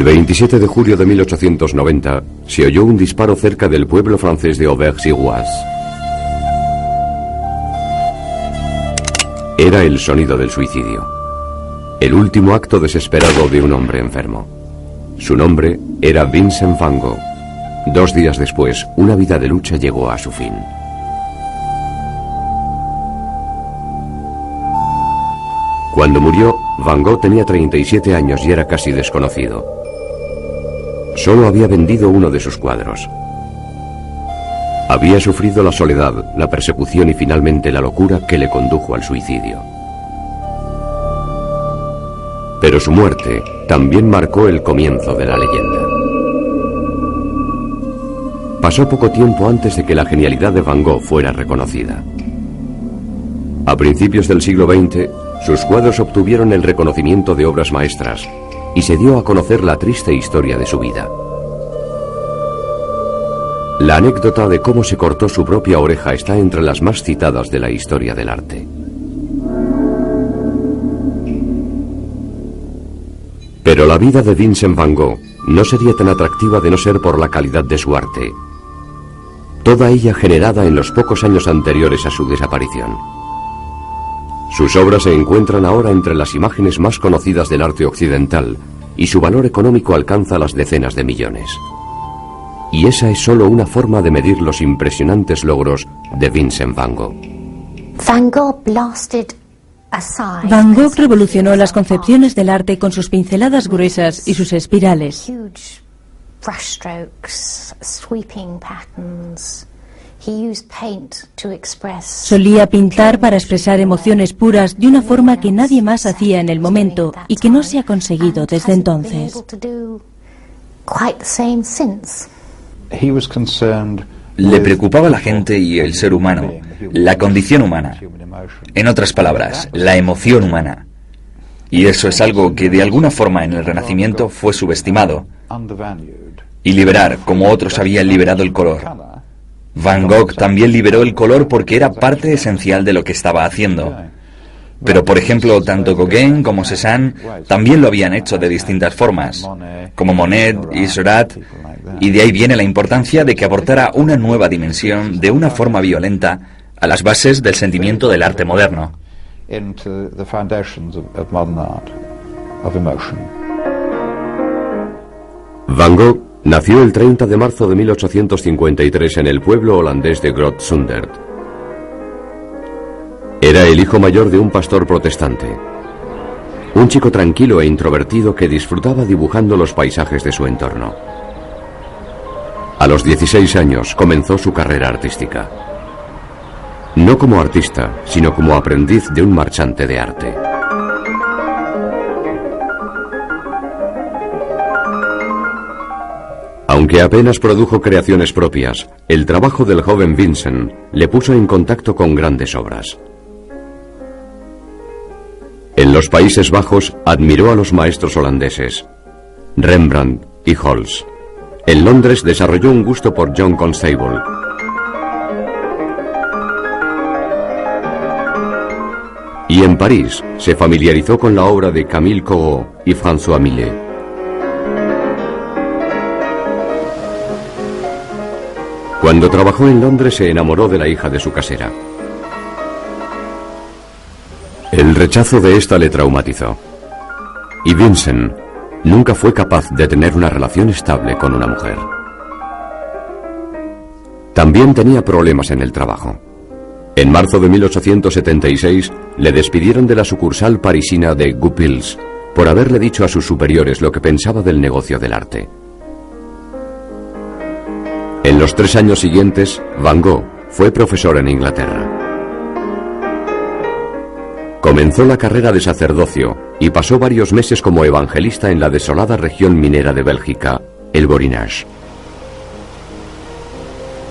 El 27 de julio de 1890 se oyó un disparo cerca del pueblo francés de Auvers-sur-Oise. Era el sonido del suicidio, el último acto desesperado de un hombre enfermo. Su nombre era Vincent Van Gogh. 2 días después, una vida de lucha llegó a su fin. Cuando murió, Van Gogh tenía 37 años y era casi desconocido. Solo había vendido uno de sus cuadros. Había sufrido la soledad, la persecución y finalmente la locura que le condujo al suicidio. Pero su muerte también marcó el comienzo de la leyenda. Pasó poco tiempo antes de que la genialidad de Van Gogh fuera reconocida. A principios del siglo XX, sus cuadros obtuvieron el reconocimiento de obras maestras y se dio a conocer la triste historia de su vida. La anécdota de cómo se cortó su propia oreja está entre las más citadas de la historia del arte. Pero la vida de Vincent Van Gogh no sería tan atractiva de no ser por la calidad de su arte, toda ella generada en los pocos años anteriores a su desaparición. Sus obras se encuentran ahora entre las imágenes más conocidas del arte occidental y su valor económico alcanza las decenas de millones. Y esa es solo una forma de medir los impresionantes logros de Vincent Van Gogh. Van Gogh revolucionó las concepciones del arte con sus pinceladas gruesas y sus espirales. Solía pintar para expresar emociones puras de una forma que nadie más hacía en el momento y que no se ha conseguido desde entonces. Le preocupaba la gente y el ser humano, la condición humana. En otras palabras, la emoción humana. Y eso es algo que de alguna forma en el Renacimiento fue subestimado. Y liberar, como otros habían liberado el color. Van Gogh también liberó el color porque era parte esencial de lo que estaba haciendo. Pero, por ejemplo, tanto Gauguin como Cézanne también lo habían hecho de distintas formas, como Monet y Seurat, y de ahí viene la importancia de que aportara una nueva dimensión de una forma violenta a las bases del sentimiento del arte moderno. Van Gogh nació el 30 de marzo de 1853 en el pueblo holandés de Groot Zundert. Era el hijo mayor de un pastor protestante, un chico tranquilo e introvertido que disfrutaba dibujando los paisajes de su entorno. A los 16 años comenzó su carrera artística. No como artista, sino como aprendiz de un marchante de arte. Aunque apenas produjo creaciones propias, el trabajo del joven Vincent le puso en contacto con grandes obras. En los Países Bajos admiró a los maestros holandeses, Rembrandt y Holst. En Londres desarrolló un gusto por John Constable. Y en París se familiarizó con la obra de Camille Corot y François Millet. Cuando trabajó en Londres se enamoró de la hija de su casera. El rechazo de esta le traumatizó. Y Vincent nunca fue capaz de tener una relación estable con una mujer. También tenía problemas en el trabajo. En marzo de 1876 le despidieron de la sucursal parisina de Goupil's por haberle dicho a sus superiores lo que pensaba del negocio del arte. En los 3 años siguientes, Van Gogh fue profesor en Inglaterra. Comenzó la carrera de sacerdocio y pasó varios meses como evangelista en la desolada región minera de Bélgica, el Borinage.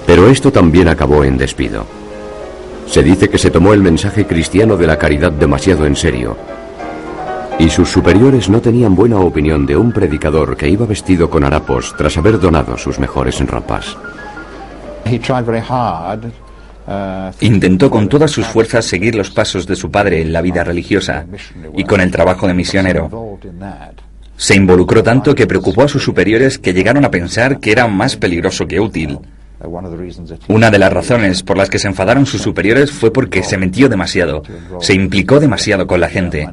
Pero esto también acabó en despido. Se dice que se tomó el mensaje cristiano de la caridad demasiado en serio, y sus superiores no tenían buena opinión de un predicador que iba vestido con harapos tras haber donado sus mejores ropas. Intentó con todas sus fuerzas seguir los pasos de su padre en la vida religiosa y con el trabajo de misionero. Se involucró tanto que preocupó a sus superiores, que llegaron a pensar que era más peligroso que útil. Una de las razones por las que se enfadaron sus superiores fue porque se metió demasiado, se implicó demasiado con la gente.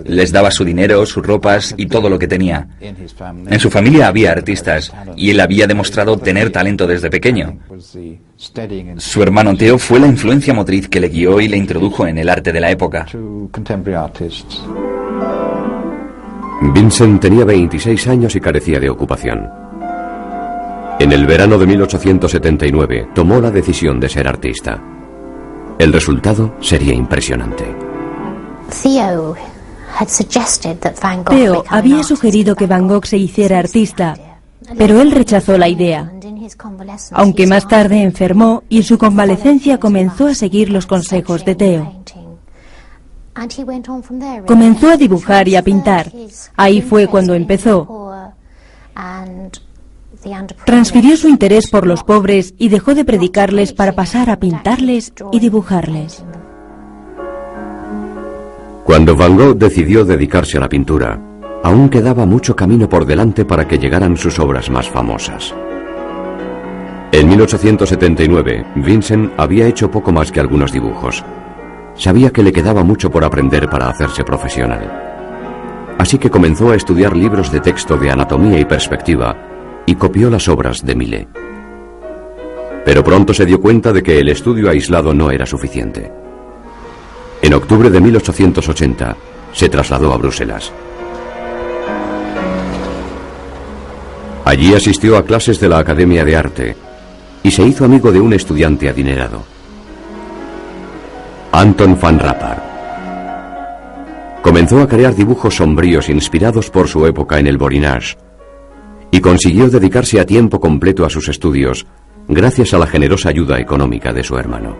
Les daba su dinero, sus ropas y todo lo que tenía. En su familia había artistas y él había demostrado tener talento desde pequeño. Su hermano Theo fue la influencia motriz que le guió y le introdujo en el arte de la época. Vincent tenía 26 años y carecía de ocupación. En el verano de 1879 tomó la decisión de ser artista. El resultado sería impresionante. Theo había sugerido que Van Gogh se hiciera artista, pero él rechazó la idea. Aunque más tarde enfermó y en su convalecencia comenzó a seguir los consejos de Theo. Comenzó a dibujar y a pintar. Ahí fue cuando empezó. Transfirió su interés por los pobres y dejó de predicarles para pasar a pintarles y dibujarles. Cuando Van Gogh decidió dedicarse a la pintura, aún quedaba mucho camino por delante para que llegaran sus obras más famosas. En 1879, Vincent había hecho poco más que algunos dibujos. Sabía que le quedaba mucho por aprender para hacerse profesional. Así que comenzó a estudiar libros de texto de anatomía y perspectiva y copió las obras de Millet. Pero pronto se dio cuenta de que el estudio aislado no era suficiente. En octubre de 1880 se trasladó a Bruselas. Allí asistió a clases de la Academia de Arte y se hizo amigo de un estudiante adinerado, Anton van Rappard. Comenzó a crear dibujos sombríos inspirados por su época en el Borinage y consiguió dedicarse a tiempo completo a sus estudios gracias a la generosa ayuda económica de su hermano.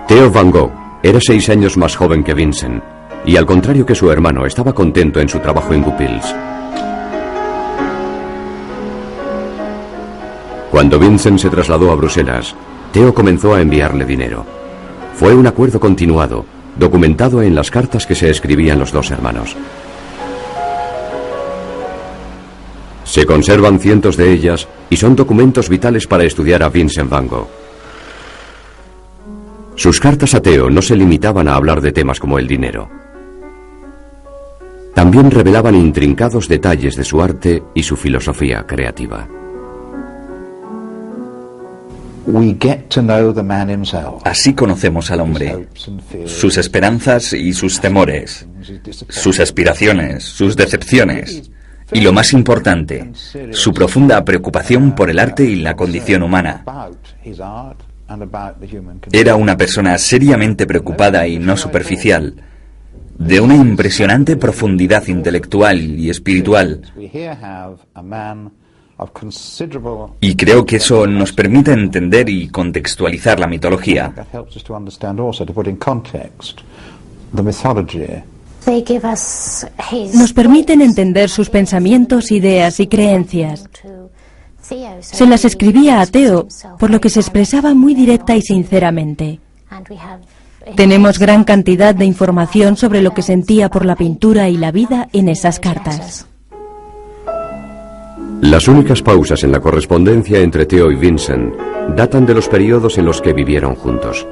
Theo Van Gogh era 6 años más joven que Vincent y, al contrario que su hermano, estaba contento en su trabajo en Goupils. Cuando Vincent se trasladó a Bruselas, Theo comenzó a enviarle dinero. Fue un acuerdo continuado, documentado en las cartas que se escribían los dos hermanos. Se conservan cientos de ellas y son documentos vitales para estudiar a Vincent Van Gogh. Sus cartas a Theo no se limitaban a hablar de temas como el dinero. También revelaban intrincados detalles de su arte y su filosofía creativa. Así conocemos al hombre, sus esperanzas y sus temores, sus aspiraciones, sus decepciones y, lo más importante, su profunda preocupación por el arte y la condición humana. Era una persona seriamente preocupada y no superficial, de una impresionante profundidad intelectual y espiritual. Y creo que eso nos permite entender y contextualizar la mitología. Nos permiten entender sus pensamientos, ideas y creencias. Se las escribía a Theo, por lo que se expresaba muy directa y sinceramente. Tenemos gran cantidad de información sobre lo que sentía por la pintura y la vida en esas cartas. Las únicas pausas en la correspondencia entre Theo y Vincent datan de los periodos en los que vivieron juntos.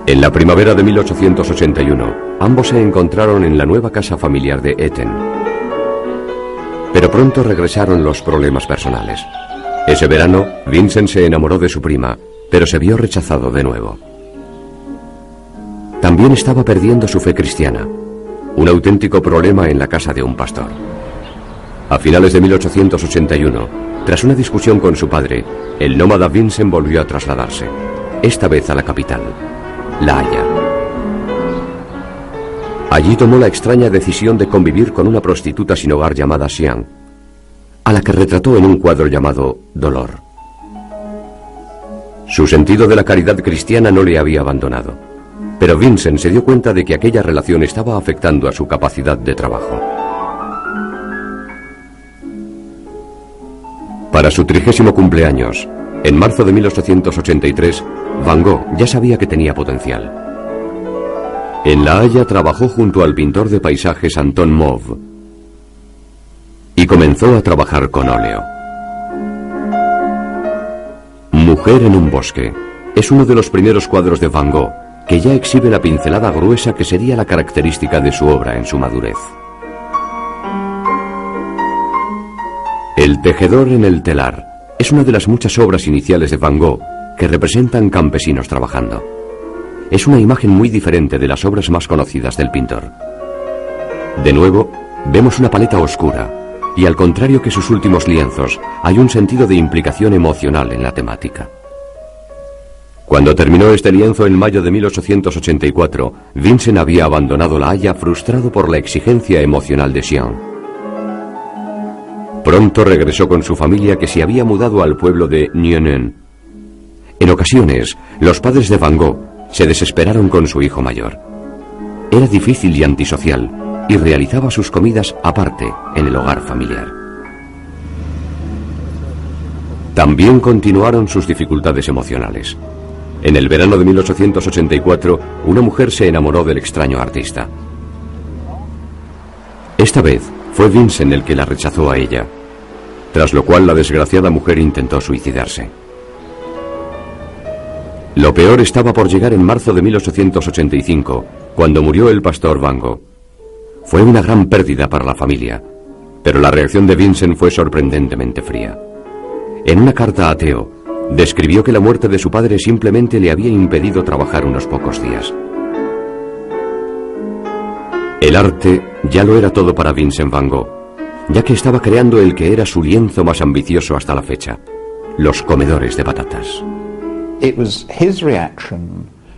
En la primavera de 1881, ambos se encontraron en la nueva casa familiar de Etten. Pero pronto regresaron los problemas personales. Ese verano, Vincent se enamoró de su prima, pero se vio rechazado de nuevo. También estaba perdiendo su fe cristiana, un auténtico problema en la casa de un pastor. A finales de 1881, tras una discusión con su padre, el nómada Vincent volvió a trasladarse, esta vez a la capital, La Haya. Allí tomó la extraña decisión de convivir con una prostituta sin hogar llamada Xiang, a la que retrató en un cuadro llamado Dolor. Su sentido de la caridad cristiana no le había abandonado, pero Vincent se dio cuenta de que aquella relación estaba afectando a su capacidad de trabajo. Para su 30º cumpleaños, en marzo de 1883, Van Gogh ya sabía que tenía potencial. En La Haya trabajó junto al pintor de paisajes Anton Mauve y comenzó a trabajar con óleo. Mujer en un bosque es uno de los primeros cuadros de Van Gogh que ya exhibe la pincelada gruesa que sería la característica de su obra en su madurez. El tejedor en el telar es una de las muchas obras iniciales de Van Gogh que representan campesinos trabajando. Es una imagen muy diferente de las obras más conocidas del pintor. De nuevo, vemos una paleta oscura, y al contrario que sus últimos lienzos, hay un sentido de implicación emocional en la temática. Cuando terminó este lienzo en mayo de 1884, Vincent había abandonado La Haya frustrado por la exigencia emocional de Sion. Pronto regresó con su familia, que se había mudado al pueblo de Nieuwen. En ocasiones, los padres de Van Gogh se desesperaron con su hijo mayor. Era difícil y antisocial, y realizaba sus comidas aparte, en el hogar familiar. También continuaron sus dificultades emocionales. En el verano de 1884, una mujer se enamoró del extraño artista. Esta vez fue Vincent el que la rechazó a ella, tras lo cual la desgraciada mujer intentó suicidarse. Lo peor estaba por llegar en marzo de 1885, cuando murió el pastor Van Gogh. Fue una gran pérdida para la familia, pero la reacción de Vincent fue sorprendentemente fría. En una carta a Theo, describió que la muerte de su padre simplemente le había impedido trabajar unos pocos días. El arte ya lo era todo para Vincent Van Gogh, ya que estaba creando el que era su lienzo más ambicioso hasta la fecha, Los comedores de patatas.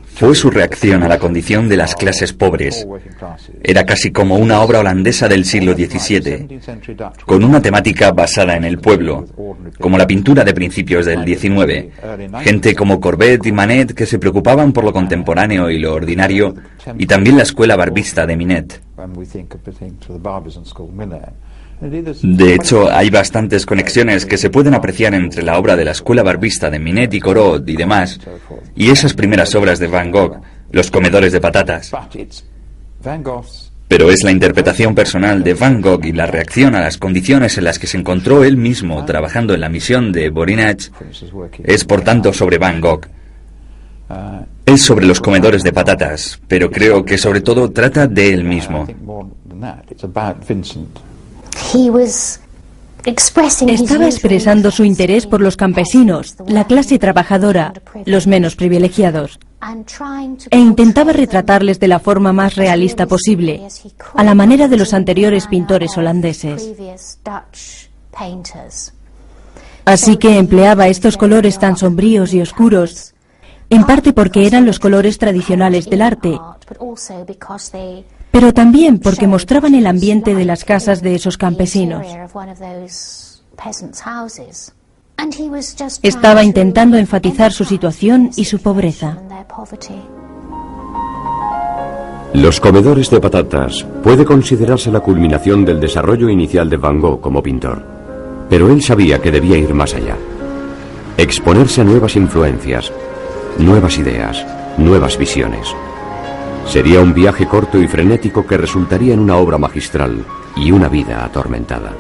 Fue su reacción a la condición de las clases pobres. Era casi como una obra holandesa del siglo XVII, con una temática basada en el pueblo, como la pintura de principios del XIX. Gente como Courbet y Manet que se preocupaban por lo contemporáneo y lo ordinario, y también la escuela barbista de Minet. De hecho, hay bastantes conexiones que se pueden apreciar entre la obra de la escuela barbista de Minet y Corot y demás, y esas primeras obras de Van Gogh, Los comedores de patatas. Pero es la interpretación personal de Van Gogh y la reacción a las condiciones en las que se encontró él mismo trabajando en la misión de Voynich, es por tanto sobre Van Gogh. Es sobre los comedores de patatas, pero creo que sobre todo trata de él mismo. Estaba expresando su interés por los campesinos, la clase trabajadora, los menos privilegiados, e intentaba retratarles de la forma más realista posible, a la manera de los anteriores pintores holandeses. Así que empleaba estos colores tan sombríos y oscuros, en parte porque eran los colores tradicionales del arte, pero también porque mostraban el ambiente de las casas de esos campesinos. Estaba intentando enfatizar su situación y su pobreza. Los comedores de patatas puede considerarse la culminación del desarrollo inicial de Van Gogh como pintor, pero él sabía que debía ir más allá, exponerse a nuevas influencias, nuevas ideas, nuevas visiones. Sería un viaje corto y frenético que resultaría en una obra magistral y una vida atormentada.